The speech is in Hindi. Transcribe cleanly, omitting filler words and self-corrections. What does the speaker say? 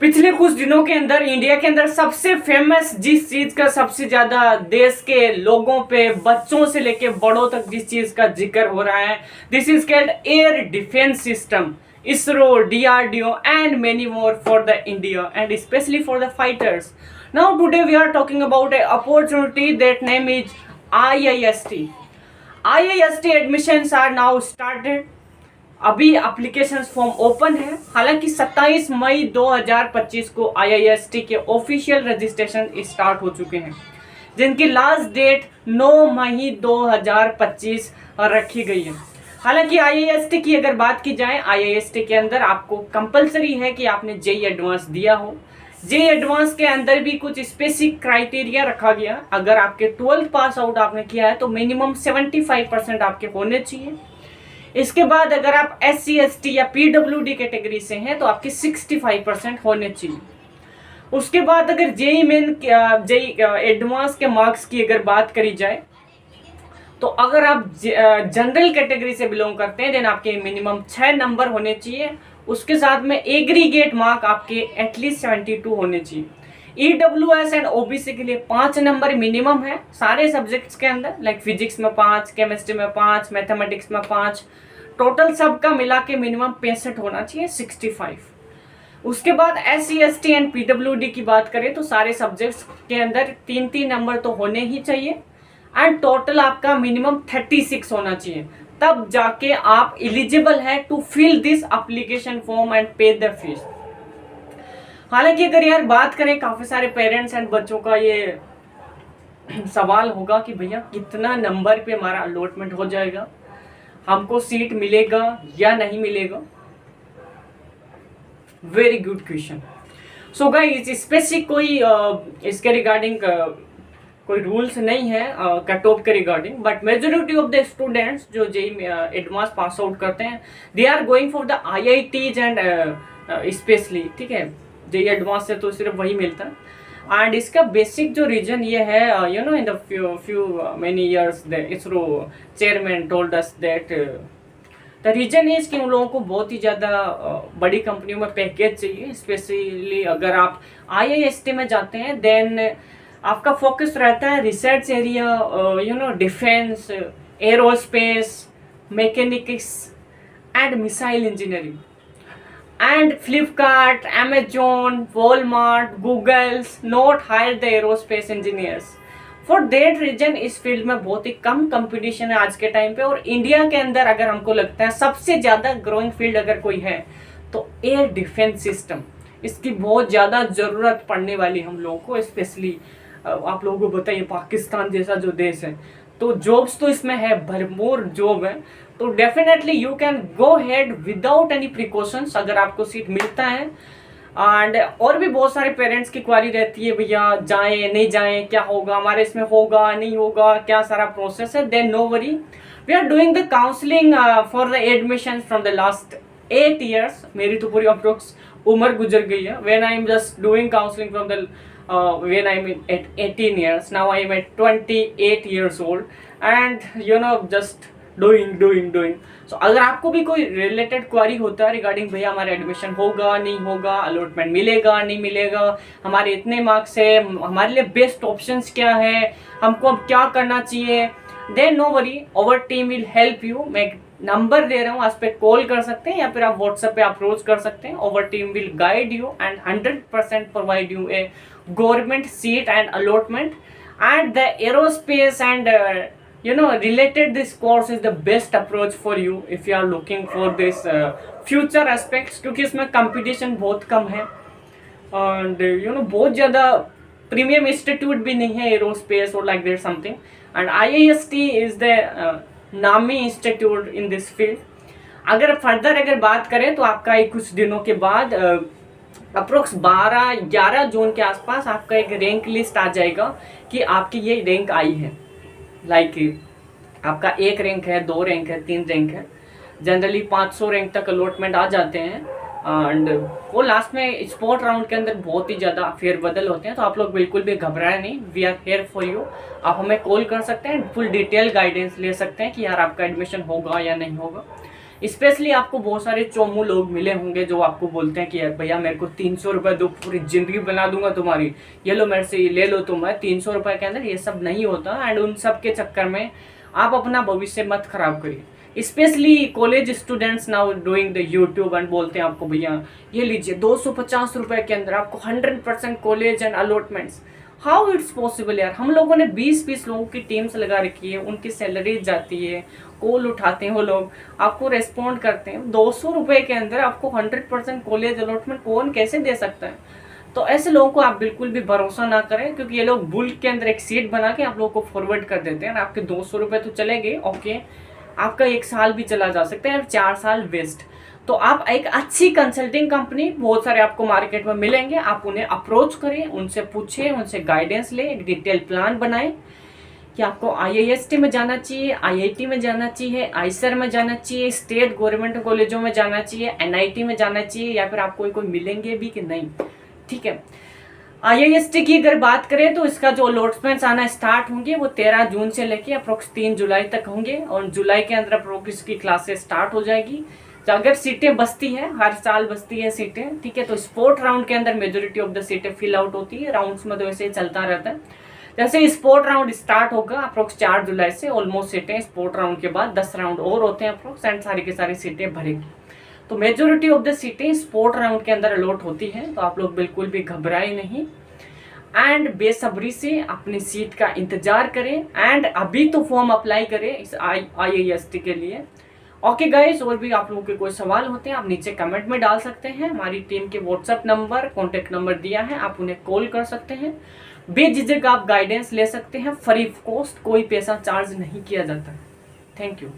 पिछले कुछ दिनों के अंदर इंडिया के अंदर सबसे फेमस जिस चीज का सबसे ज्यादा देश के लोगों पे, बच्चों से लेके बड़ों तक जिस चीज का जिक्र हो रहा है, this is called air defence system, ISRO, DRDO and many more for the India and specially for the fighters. Now today we are talking about a opportunity that name is IIST. IIST admissions are now started. अभी एप्लीकेशन फॉर्म ओपन है. हालांकि 27 मई 2025 को IIST के ऑफिशियल रजिस्ट्रेशन स्टार्ट हो चुके हैं, जिनकी लास्ट डेट 9 मई 2025 रखी गई है. हालांकि IIST की अगर बात की जाए, IIST के अंदर आपको कंपलसरी है कि आपने JEE एडवांस दिया हो. JEE एडवांस के अंदर भी कुछ स्पेसिफिक क्राइटेरिया रखा गया. अगर आपके 12th पास आउट आपने किया है तो मिनिमम 75% आपके होने चाहिए. इसके बाद अगर आप SC ST या PWD कैटेगरी से हैं तो आपके 65% होने चाहिए. उसके बाद अगर JEE मेन JEE एडवांस के मार्क्स की अगर बात करी जाए तो अगर आप जनरल कैटेगरी से बिलोंग करते हैं देन आपके मिनिमम 6 नंबर होने चाहिए. उसके साथ में एग्रीगेट मार्क आपके एटलीस्ट 72 होने चाहिए. EWS एंड OBC के लिए 5 नंबर मिनिमम है सारे सब्जेक्ट्स के अंदर, लाइक फिजिक्स में 5, केमिस्ट्री में 5, मैथमेटिक्स में 5, टोटल सबका मिला के मिनिमम 65 होना चाहिए, 65. उसके बाद SC ST एंड PWD की बात करें तो सारे सब्जेक्ट्स के अंदर 3-3 नंबर तो होने ही चाहिए एंड टोटल आपका मिनिमम 36 होना चाहिए. तब जाके आप एलिजिबल है to fill this application form and pay the fees. हालांकि अगर यार बात करें, काफी सारे पेरेंट्स एंड बच्चों का ये सवाल होगा कि भैया कितना नंबर पे हमारा अलॉटमेंट हो जाएगा, हमको सीट मिलेगा या नहीं मिलेगा. Very good question. So guys, specific कोई इसके रिगार्डिंग कोई रूल्स नहीं है कट ऑफ के regarding, but majority of the students जो JEE एडवांस पास आउट करते हैं they are going for the IITs and specially, ठीक है. JEE एडवांस से तो सिर्फ वही मिलता है. एंड इसका बेसिक जो रीजन ये है, you know, in the few many years the ISRO chairman told us that the reason is कि उन लोगों को बहुत ही ज़्यादा बड़ी कंपनियों में पैकेज चाहिए. स्पेशली अगर आप IIST में जाते हैं देन आपका फोकस रहता है research area, you know, defence, aerospace, mechanics and missile engineering. And Flipkart, Amazon, Walmart, Google's not hire the aerospace engineers. For that reason इस फील्ड में बहुत ही कम कंपटीशन है आज के टाइम पे. और इंडिया के अंदर अगर हमको लगता है सबसे ज़्यादा ग्रोइंग फील्ड अगर कोई है तो एयर डिफेंस सिस्टम, इसकी बहुत ज़्यादा ज़रूरत पड़ने वाली हम लोगों को. स्पेशली आप लोगों को बताइए, पाकिस्तान जैसा जो देश है तो जॉब्स तो इसमें है, भरपूर जॉब है. तो definitely you can go head without any precautions अगर आपको सीट मिलता है. एंड और भी बहुत सारे पेरेंट्स की क्वारी रहती है, भैया जाएं नहीं जाएं, क्या होगा हमारे इसमें, होगा नहीं होगा, क्या सारा प्रोसेस है. Then no worry, we are doing the counselling for the admission from the last 8 years. मेरी तो पूरी अप्रोक्स उम्र गुजर गई है. When I am just doing counselling from the when I'm at 18 years, now I'm at 28 years old and you know just doing. So अगर आपको भी कोई रिलेटेड क्वारी होता है रिगार्डिंग भैया हमारा एडमिशन होगा नहीं होगा, अलॉटमेंट मिलेगा नहीं मिलेगा, हमारे इतने मार्क्स है, हमारे लिए बेस्ट ऑप्शंस क्या है, हमको अब क्या करना चाहिए, then no worry, our team will help you. मैं नंबर दे रहा हूँ, आज पे कॉल कर सकते हैं या फिर आप व्हाट्सएप पे अप्रोच कर सकते हैं. Our team will guide you and 100% provide you a government seat and allotment. And the aerospace and you know related this course is the best approach for you if you are looking for this future aspects, क्योंकि इसमें competition बहुत कम है and you know बहुत ज़्यादा प्रीमियम इंस्टीट्यूट भी नहीं है एरोस्पेस और like that something. and IIST is the नामी इंस्टीट्यूट इन दिस फील्ड. अगर फर्दर अगर बात करें तो आपका एक कुछ दिनों के बाद अप्रोक्स 12-11 जून के आसपास आपका एक रैंक लिस्ट आ जाएगा कि आपकी ये रैंक आई है. लाइक आपका 1 रैंक है, 2 रैंक है, 3 रैंक है. जनरली 500 रैंक तक अलॉटमेंट आ जाते हैं एंड वो लास्ट में स्पोर्ट राउंड के अंदर बहुत ही ज़्यादा फेरबदल होते हैं. तो आप लोग बिल्कुल भी घबराए नहीं, we are here for you. आप हमें कॉल कर सकते हैं, फुल डिटेल गाइडेंस ले सकते हैं कि यार आपका एडमिशन होगा या नहीं होगा. स्पेशली आपको बहुत सारे चोमू लोग मिले होंगे जो आपको बोलते हैं कि भैया मेरे को 300 रुपये दो, पूरी जिंदगी बना दूंगा तुम्हारी, ये लो मेरे से ये ले लो तुम। 300 रुपये के अंदर ये सब नहीं होता। एंड उन सब के चक्कर में आप अपना भविष्य मत खराब करिए। Specially college students now doing the YouTube and बोलते हैं आपको भैया ये लीजिए 250 रुपये के अंदर आपको 100% college and allotments. How it's possible यार। हम लोगों ने 20-20 लोगों की टीम्स लगा रखी है, उनकी सैलरी जाती है, कॉल उठाते हैं वो लोग, आपको रेस्पॉन्ड करते हैं। 200 रुपये के अंदर आपको 100% कॉलेज अलॉटमेंट कौन कैसे दे सकता है? तो ऐसे लोगों को आप बिल्कुल भी भरोसा ना करें, क्योंकि ये लोग बुल के अंदर एक सीट बना के आप लोगों को फॉरवर्ड कर देते हैं। आपके 200 रुपये तो चले गए, ओके, आपका 1 साल भी चला जा सकता है और 4 साल वेस्ट। तो आप एक अच्छी कंसल्टिंग कंपनी, बहुत सारे आपको मार्केट में मिलेंगे, आप उन्हें अप्रोच करें, उनसे पूछें, उनसे गाइडेंस लें, एक डिटेल प्लान बनाएं कि आपको IIST में जाना चाहिए, IIT में जाना चाहिए, आईसर में जाना चाहिए, स्टेट गवर्नमेंट कॉलेजों में जाना चाहिए, NIT में जाना चाहिए, या फिर आपको कोई मिलेंगे भी कि नहीं। ठीक है। IIST की अगर बात करें तो इसका जो अलॉटमेंट्स आना स्टार्ट होंगे वो 13 जून से लेके अप्रोक्स 3 जुलाई तक होंगे, और जुलाई के अंदर अप्रोक्स इसकी क्लासेस स्टार्ट हो जाएगी। तो अगर सीटें बचती हैं, हर साल बचती है सीटें, ठीक है, तो स्पोर्ट राउंड के अंदर मेजोरिटी ऑफ द सीटें फिल आउट होती है। राउंड्स में तो वैसे ही चलता रहता है। जैसे स्पोर्ट राउंड स्टार्ट होगा अप्रोक्स 4 जुलाई से, ऑलमोस्ट सीटें स्पोर्ट राउंड के बाद 10 राउंड और होते हैं अप्रोक्स, एंड सारी की सारी सीटें भरेगी। तो मेजोरिटी ऑफ द सीटें स्पोर्ट राउंड के अंदर अलॉट होती हैं। तो आप लोग बिल्कुल भी घबराए नहीं एंड बेसब्री से अपनी सीट का इंतजार करें, एंड अभी तो फॉर्म अप्लाई करें इस IIST के लिए। ओके गाइस, और भी आप लोगों के कोई सवाल होते हैं आप नीचे कमेंट में डाल सकते हैं। हमारी टीम के व्हाट्सएप नंबर, कॉन्टेक्ट नंबर दिया है, आप उन्हें कॉल कर सकते हैं। बेझिझक आप गाइडेंस ले सकते हैं, फ्री ऑफ कॉस्ट, कोई पैसा चार्ज नहीं किया जाता। Thank you.